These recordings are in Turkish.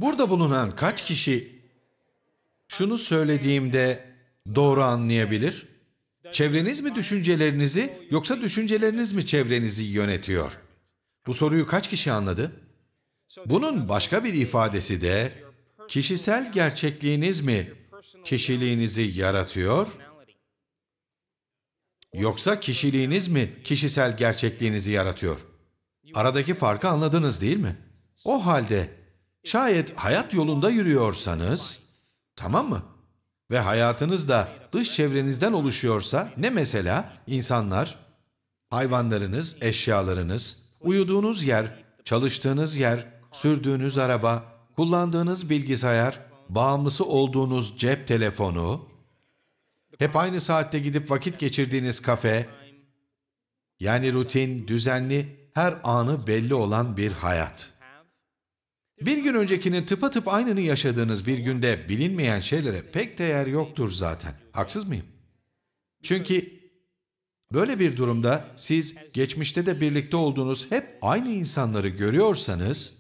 Burada bulunan kaç kişi şunu söylediğimde doğru anlayabilir? Çevreniz mi düşüncelerinizi yoksa düşünceleriniz mi çevrenizi yönetiyor? Bu soruyu kaç kişi anladı? Bunun başka bir ifadesi de kişisel gerçekliğiniz mi kişiliğinizi yaratıyor? Yoksa kişiliğiniz mi kişisel gerçekliğinizi yaratıyor? Aradaki farkı anladınız değil mi? O halde şayet hayat yolunda yürüyorsanız, tamam mı? Ve hayatınız da dış çevrenizden oluşuyorsa, ne mesela? İnsanlar, hayvanlarınız, eşyalarınız, uyuduğunuz yer, çalıştığınız yer, sürdüğünüz araba, kullandığınız bilgisayar, bağımlısı olduğunuz cep telefonu, hep aynı saatte gidip vakit geçirdiğiniz kafe, yani rutin, düzenli, her anı belli olan bir hayat. Bir gün öncekinin tıpatıp aynını yaşadığınız bir günde bilinmeyen şeylere pek değer yoktur zaten. Haksız mıyım? Çünkü böyle bir durumda siz geçmişte de birlikte olduğunuz hep aynı insanları görüyorsanız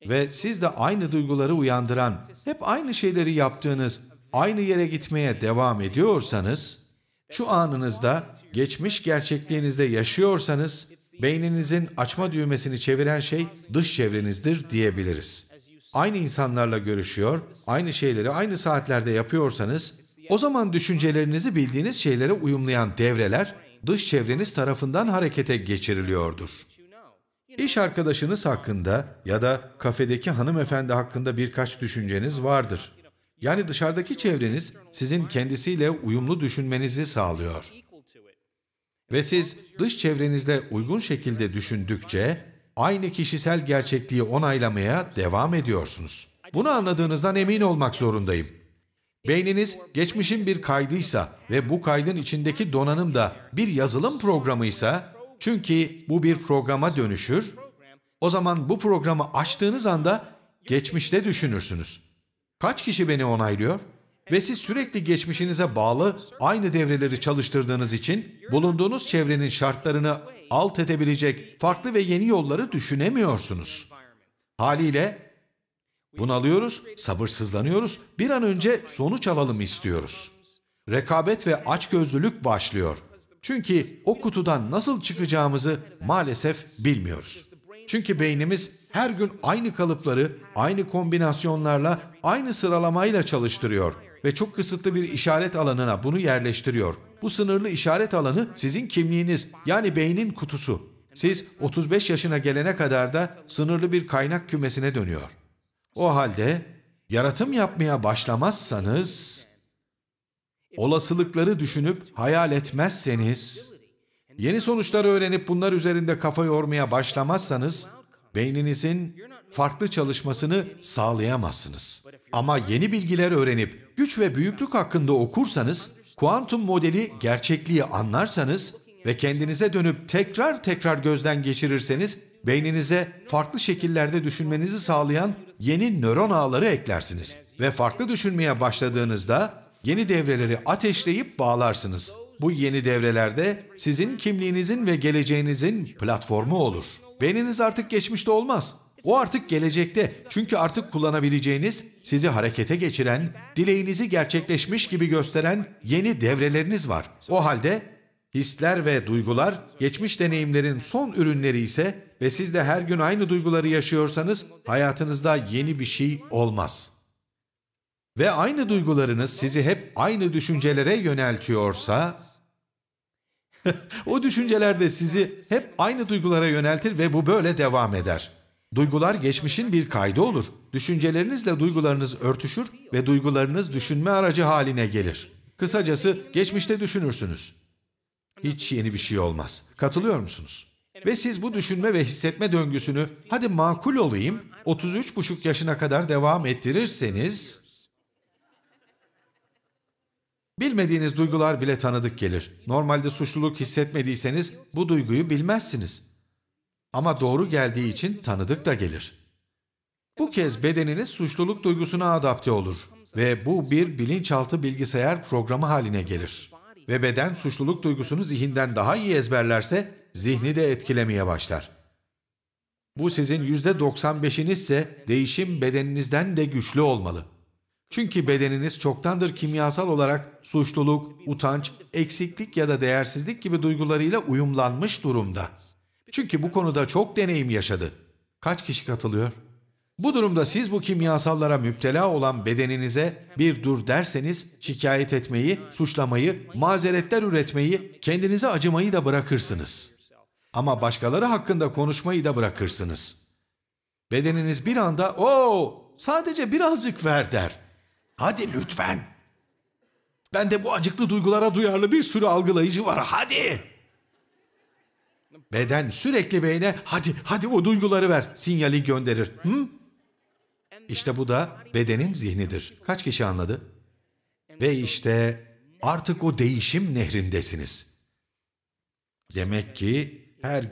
ve siz de aynı duyguları uyandıran, hep aynı şeyleri yaptığınız, aynı yere gitmeye devam ediyorsanız, şu anınızda, geçmiş gerçekliğinizde yaşıyorsanız, beyninizin açma düğmesini çeviren şey dış çevrenizdir diyebiliriz. Aynı insanlarla görüşüyor, aynı şeyleri aynı saatlerde yapıyorsanız, o zaman düşüncelerinizi bildiğiniz şeylere uyumlayan devreler dış çevreniz tarafından harekete geçiriliyordur. İş arkadaşınız hakkında ya da kafedeki hanımefendi hakkında birkaç düşünceniz vardır. Yani dışarıdaki çevreniz sizin kendisiyle uyumlu düşünmenizi sağlıyor. Ve siz dış çevrenizde uygun şekilde düşündükçe aynı kişisel gerçekliği onaylamaya devam ediyorsunuz. Bunu anladığınızdan emin olmak zorundayım. Beyniniz geçmişin bir kaydıysa ve bu kaydın içindeki donanım da bir yazılım programıysa, çünkü bu bir programa dönüşür, o zaman bu programı açtığınız anda geçmişte düşünürsünüz. Kaç kişi beni onaylıyor? Ve siz sürekli geçmişinize bağlı aynı devreleri çalıştırdığınız için bulunduğunuz çevrenin şartlarını alt edebilecek farklı ve yeni yolları düşünemiyorsunuz. Haliyle bunalıyoruz, sabırsızlanıyoruz, bir an önce sonuç alalım istiyoruz. Rekabet ve açgözlülük başlıyor. Çünkü o kutudan nasıl çıkacağımızı maalesef bilmiyoruz. Çünkü beynimiz her gün aynı kalıpları, aynı kombinasyonlarla, aynı sıralamayla çalıştırıyor ve çok kısıtlı bir işaret alanına bunu yerleştiriyor. Bu sınırlı işaret alanı sizin kimliğiniz, yani beynin kutusu. Siz 35 yaşına gelene kadar da sınırlı bir kaynak kümesine dönüyor. O halde yaratım yapmaya başlamazsanız, olasılıkları düşünüp hayal etmezseniz, yeni sonuçları öğrenip bunlar üzerinde kafa yormaya başlamazsanız, beyninizin farklı çalışmasını sağlayamazsınız. Ama yeni bilgiler öğrenip güç ve büyüklük hakkında okursanız, kuantum modeli gerçekliği anlarsanız ve kendinize dönüp tekrar tekrar gözden geçirirseniz, beyninize farklı şekillerde düşünmenizi sağlayan yeni nöron ağları eklersiniz. Ve farklı düşünmeye başladığınızda yeni devreleri ateşleyip bağlarsınız. Bu yeni devrelerde sizin kimliğinizin ve geleceğinizin platformu olur. Beyniniz artık geçmişte olmaz. O artık gelecekte. Çünkü artık kullanabileceğiniz, sizi harekete geçiren, dileğinizi gerçekleşmiş gibi gösteren yeni devreleriniz var. O halde hisler ve duygular geçmiş deneyimlerin son ürünleri ise ve siz de her gün aynı duyguları yaşıyorsanız hayatınızda yeni bir şey olmaz. Ve aynı duygularınız sizi hep aynı düşüncelere yöneltiyorsa, o düşünceler de sizi hep aynı duygulara yöneltir ve bu böyle devam eder. Duygular geçmişin bir kaydı olur. Düşüncelerinizle duygularınız örtüşür ve duygularınız düşünme aracı haline gelir. Kısacası geçmişte düşünürsünüz. Hiç yeni bir şey olmaz. Katılıyor musunuz? Ve siz bu düşünme ve hissetme döngüsünü, hadi makul olayım, 33,5 yaşına kadar devam ettirirseniz, bilmediğiniz duygular bile tanıdık gelir. Normalde suçluluk hissetmediyseniz bu duyguyu bilmezsiniz. Ama doğru geldiği için tanıdık da gelir. Bu kez bedeniniz suçluluk duygusuna adapte olur ve bu bir bilinçaltı bilgisayar programı haline gelir. Ve beden suçluluk duygusunu zihinden daha iyi ezberlerse zihni de etkilemeye başlar. Bu sizin %95'inizse değişim bedeninizden de güçlü olmalı. Çünkü bedeniniz çoktandır kimyasal olarak suçluluk, utanç, eksiklik ya da değersizlik gibi duygularıyla uyumlanmış durumda. Çünkü bu konuda çok deneyim yaşadı. Kaç kişi katılıyor? Bu durumda siz bu kimyasallara müptela olan bedeninize bir dur derseniz şikayet etmeyi, suçlamayı, mazeretler üretmeyi, kendinize acımayı da bırakırsınız. Ama başkaları hakkında konuşmayı da bırakırsınız. Bedeniniz bir anda sadece birazcık ver der. Hadi lütfen. Bende bu acıklı duygulara duyarlı bir sürü algılayıcı var. Hadi. Beden sürekli beyne hadi o duyguları ver sinyali gönderir. İşte bu da bedenin zihnidir. Kaç kişi anladı? Ve işte artık o değişim nehrindesiniz. Demek ki her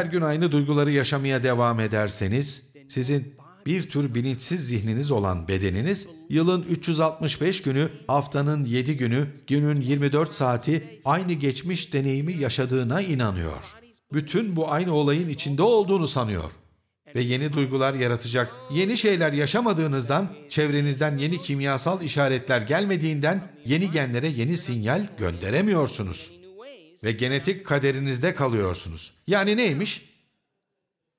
gün aynı duyguları yaşamaya devam ederseniz, sizin bir tür bilinçsiz zihniniz olan bedeniniz, yılın 365 günü, haftanın 7 günü, günün 24 saati aynı geçmiş deneyimi yaşadığına inanıyor. Bütün bu aynı olayın içinde olduğunu sanıyor. Ve yeni duygular yaratacak, yeni şeyler yaşamadığınızdan, çevrenizden yeni kimyasal işaretler gelmediğinden yeni genlere yeni sinyal gönderemiyorsunuz. Ve genetik kaderinizde kalıyorsunuz. Yani neymiş?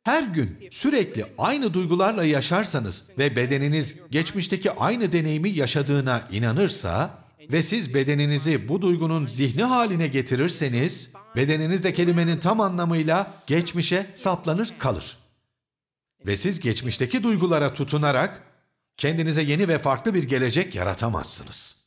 Her gün sürekli aynı duygularla yaşarsanız ve bedeniniz geçmişteki aynı deneyimi yaşadığına inanırsa ve siz bedeninizi bu duygunun zihni haline getirirseniz, bedeniniz de kelimenin tam anlamıyla geçmişe saplanır kalır. Ve siz geçmişteki duygulara tutunarak kendinize yeni ve farklı bir gelecek yaratamazsınız.